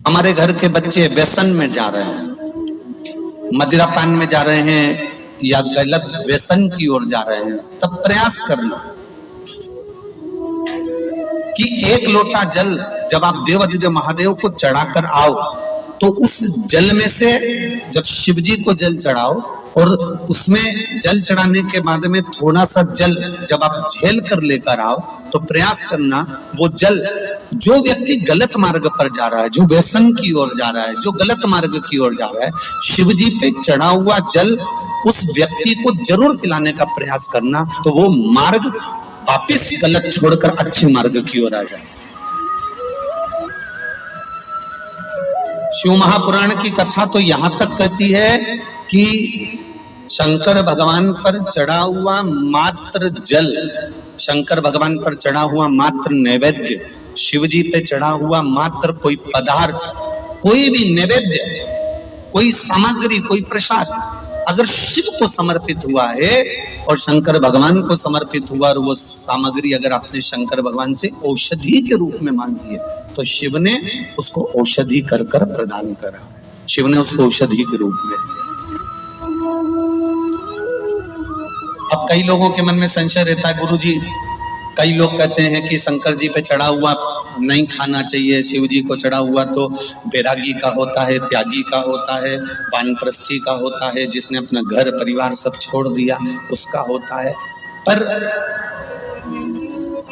हमारे घर के बच्चे व्यसन में जा रहे हैं, मदिरापान में जा रहे हैं या गलत व्यसन की ओर जा रहे हैं, तब प्रयास करना कि एक लोटा जल जब आप देवाधिदेव महादेव को चढ़ाकर आओ तो उस जल में से जब शिव जी को जल चढ़ाओ और उसमें जल चढ़ाने के बाद में थोड़ा सा जल जब आप झेल कर लेकर आओ तो प्रयास करना वो जल, जो व्यक्ति गलत मार्ग पर जा रहा है, जो व्यसन की ओर जा रहा है, जो गलत मार्ग की ओर जा रहा है, शिव जी पे चढ़ा हुआ जल उस व्यक्ति को जरूर पिलाने का प्रयास करना, तो वो मार्ग वापिस गलत छोड़कर अच्छे मार्ग की ओर आ जाए। शिव महापुराण की कथा तो यहां तक कहती है कि शंकर भगवान पर चढ़ा हुआ मात्र जल, शंकर भगवान पर चढ़ा हुआ मात्र नैवेद्य, शिव जी पे चढ़ा हुआ मात्र कोई पदार्थ, कोई भी नैवेद्य, कोई सामग्री, कोई प्रसाद अगर शिव को समर्पित हुआ है और शंकर भगवान को समर्पित हुआ और वो सामग्री अगर आपने शंकर भगवान से औषधि के रूप में मांगी है तो शिव ने उसको औषधि कर कर प्रदान करा, शिव ने उसको औषधि के रूप में। अब कई लोगों के मन में संशय रहता है, गुरुजी कई लोग कहते हैं कि शंकर जी पे चढ़ा हुआ नहीं खाना चाहिए, शिव जी को चढ़ा हुआ तो बैरागी का होता है, त्यागी का होता है, वानप्रस्थी का होता है, जिसने अपना घर परिवार सब छोड़ दिया उसका होता है। पर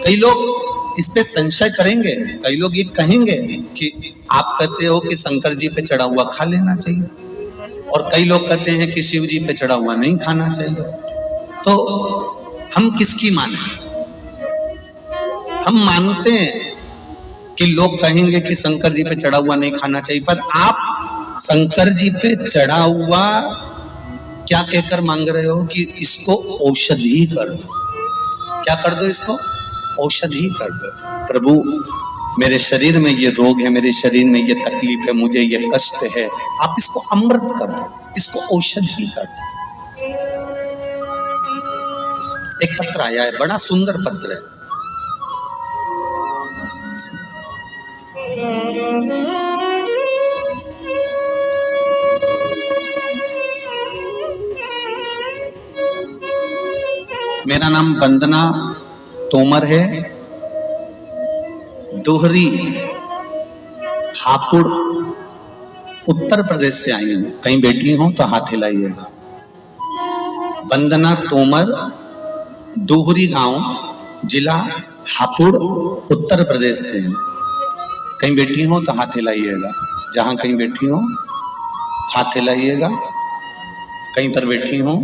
कई लोग इस पे संशय करेंगे, कई लोग ये कहेंगे कि आप कहते हो कि शंकर जी पे चढ़ा हुआ खा लेना चाहिए, और कई लोग कहते हैं कि शिव जी पे चढ़ा हुआ नहीं खाना चाहिए। तो हम किसकी माने? हम मानते हैं कि लोग कहेंगे कि शंकर जी पे चढ़ा हुआ नहीं खाना चाहिए, पर आप शंकर जी पे चढ़ा हुआ क्या कहकर मांग रहे हो कि इसको औषधि कर दो। क्या कर दो? इसको औषधि कर दो। प्रभु मेरे शरीर में ये रोग है, मेरे शरीर में ये तकलीफ है, मुझे ये कष्ट है, आप इसको अमृत कर दो, इसको औषधि कर दो। एक पत्र आया है, बड़ा सुंदर पत्र है। मेरा नाम वंदना तोमर है, डोहरी हापुड़ उत्तर प्रदेश से आई हूं। कहीं बैठी हो तो हाथ हिलाइएगा। वंदना तोमर, डोहरी गांव, जिला हापुड़, उत्तर प्रदेश से है। कहीं बैठी हो तो हाथ हिलाइएगा। जहां कहीं बैठी हो हाथ हिलाइएगा। कहीं पर बैठी हो,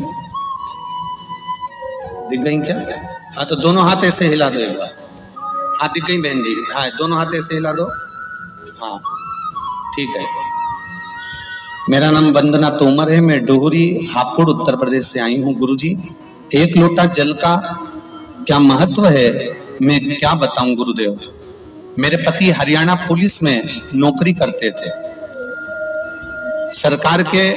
दिख गई क्या? हाँ, तो दोनों हाथ ऐसे हिला दो एक बार। हाँ, दिख गई बहन जी? हाँ, दोनों हाथ ऐसे हिला दो। हाँ, ठीक है। मेरा नाम वंदना तोमर है, मैं डोहरी हापुड़ उत्तर प्रदेश से आई हूँ। गुरुजी, एक लोटा जल का क्या महत्व है मैं क्या बताऊं गुरुदेव। मेरे पति हरियाणा पुलिस में नौकरी करते थे। सरकार के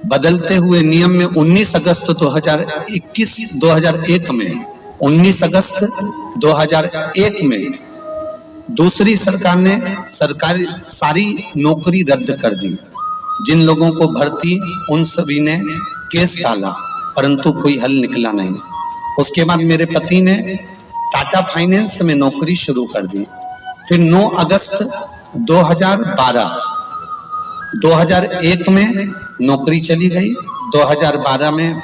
बदलते हुए नियम में 19 अगस्त 2001 में 19 अगस्त 2001 में दूसरी सरकार ने सरकारी सारी नौकरी रद्द कर दी। जिन लोगों को भर्ती उन सभी ने केस डाला, परंतु कोई हल निकला नहीं। उसके बाद मेरे पति ने टाटा फाइनेंस में नौकरी शुरू कर दी। फिर 9 अगस्त 2001 में नौकरी चली गई। 2012 में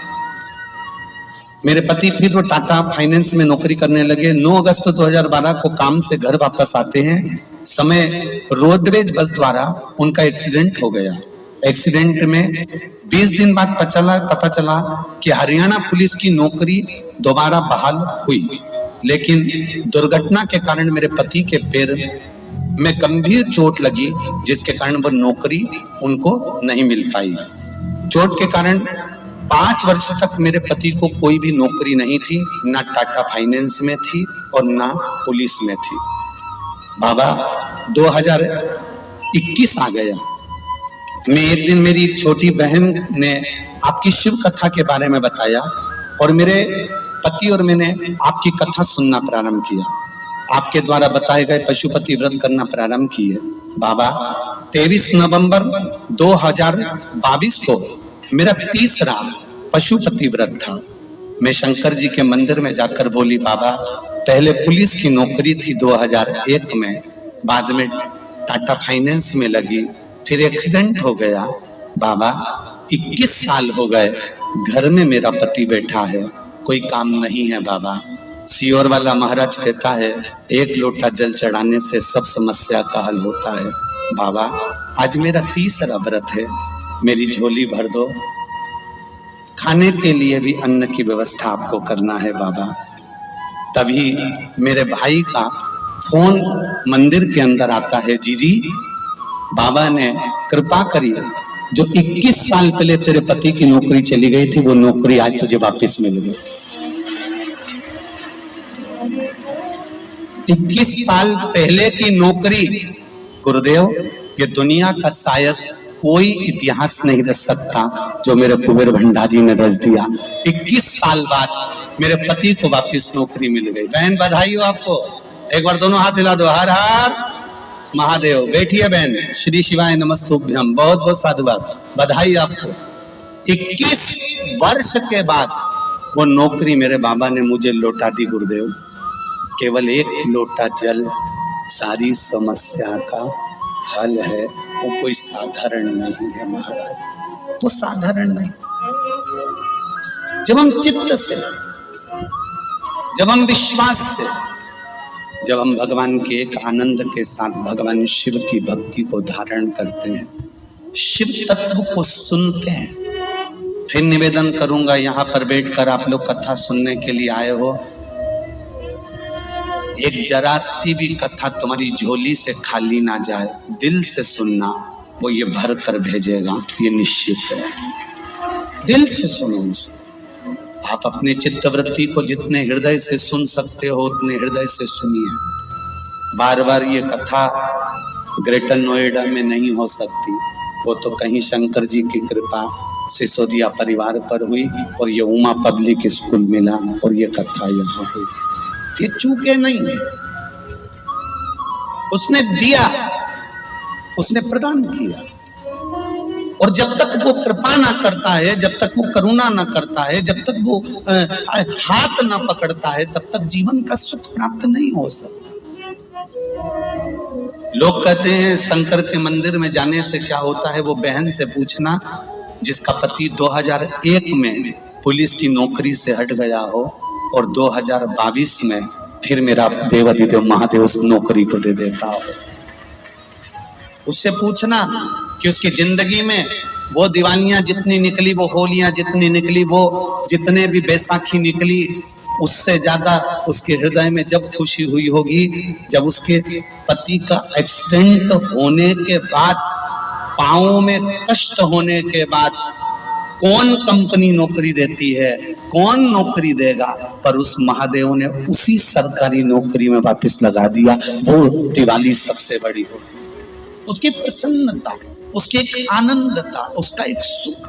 मेरे पति फिर वो टाटा फाइनेंस में नौकरी करने लगे। 9 अगस्त 2012 को काम से घर वापस आते हैं समय रोडवेज बस द्वारा उनका एक्सीडेंट हो गया। एक्सीडेंट में 20 दिन बाद पता चला कि हरियाणा पुलिस की नौकरी दोबारा बहाल हुई, लेकिन दुर्घटना के कारण मेरे पति के पैर में गंभीर चोट लगी, जिसके कारण वो नौकरी उनको नहीं मिल पाई। चोट के कारण 5 वर्ष तक मेरे पति को कोई भी नौकरी नहीं थी, ना टाटा फाइनेंस में थी और ना पुलिस में थी। बाबा 2021 आ गया। मैं एक दिन मेरी छोटी बहन ने आपकी शिव कथा के बारे में बताया और मेरे पति और मैंने आपकी कथा सुनना प्रारंभ किया। आपके द्वारा बताए गए पशुपति व्रत करना प्रारंभ किए। बाबा 23 नवंबर 2022 को मेरा तीसरा पशुपति व्रत था। मैं शंकर जी के मंदिर में जाकर बोली, बाबा पहले पुलिस की नौकरी थी 2001 में, बाद में टाटा फाइनेंस में लगी, फिर एक्सीडेंट हो गया। बाबा 21 साल हो गए, घर में मेरा पति बैठा है, कोई काम नहीं है। बाबा सियोर वाला महाराज कहता है एक लोटा जल चढ़ाने से सब समस्या का हल होता है। बाबा आज मेरा तीसरा व्रत है, मेरी झोली भर दो, खाने के लिए भी अन्न की व्यवस्था आपको करना है बाबा। तभी मेरे भाई का फोन मंदिर के अंदर आता है, जीजी बाबा ने कृपा करी, जो 21 साल पहले तेरे पति की नौकरी चली गई थी वो नौकरी आज तुझे वापस मिल गई। 21 साल पहले की नौकरी, गुरुदेव ये दुनिया का शायद कोई इतिहास नहीं रच सकता जो मेरे कुबेर भंडारी ने रच दिया। 21 साल बाद मेरे पति को वापस नौकरी मिल गई। बहन बधाई हो आपको, एक बार दोनों हाथ हिला दो, हर हर महादेव। बैठिए बहन, श्री शिवाय नमस्तुभ्यम, बहुत बहुत साधुवाद, बधाई आपको। 21 वर्ष के बाद वो नौकरी मेरे बाबा ने मुझे लौटा दी। गुरुदेव केवल एक लोटा जल सारी समस्या का हल है, वो कोई साधारण नहीं है महाराज, वो साधारण नहीं। जब हम चित्त से, जब हम विश्वास से, जब हम भगवान के एक आनंद के साथ भगवान शिव की भक्ति को धारण करते हैं, शिव तत्व को सुनते हैं। फिर निवेदन करूंगा, यहाँ पर बैठकर आप लोग कथा सुनने के लिए आए हो, एक जरा सी भी कथा तुम्हारी झोली से खाली ना जाए, दिल से सुनना, वो ये भर कर भेजेगा, ये निश्चित है। दिल से सुनो उसे। आप अपने चित्तवृत्ति को जितने हृदय से सुन सकते हो उतने हृदय से सुनिए। बार बार ये कथा ग्रेटर नोएडा में नहीं हो सकती, वो तो कहीं शंकर जी की कृपा सिसोदिया परिवार पर हुई और ये उमा पब्लिक स्कूल मिला और ये कथा यहाँ हुई। ये चूके नहीं, उसने दिया, उसने प्रदान किया। और जब तक वो कृपा ना करता है, जब तक वो करुणा ना करता है, जब तक वो हाथ ना पकड़ता है, तब तक जीवन का सुख प्राप्त नहीं हो सकता। लोग कहते हैं शंकर के मंदिर में जाने से क्या होता है, वो बहन से पूछना जिसका पति 2001 में पुलिस की नौकरी से हट गया हो और 2022 में फिर मेरा देवाधिदेव महादेव उस नौकरी को दे देता हो। उससे पूछना कि उसकी जिंदगी में वो दिवालियां जितनी निकली, वो होलियां जितनी निकली, वो जितने भी बैसाखी निकली, उससे ज्यादा उसके हृदय में जब खुशी हुई होगी जब उसके पति का एक्सीडेंट होने के बाद, पांवों में कष्ट होने के बाद कौन कंपनी नौकरी देती है, कौन नौकरी देगा, पर उस महादेव ने उसी सरकारी नौकरी में वापस लगा दिया। वो दिवाली सबसे बड़ी हो, उसकी प्रसन्नता, उसकी एक आनंदता, उसका एक सुख।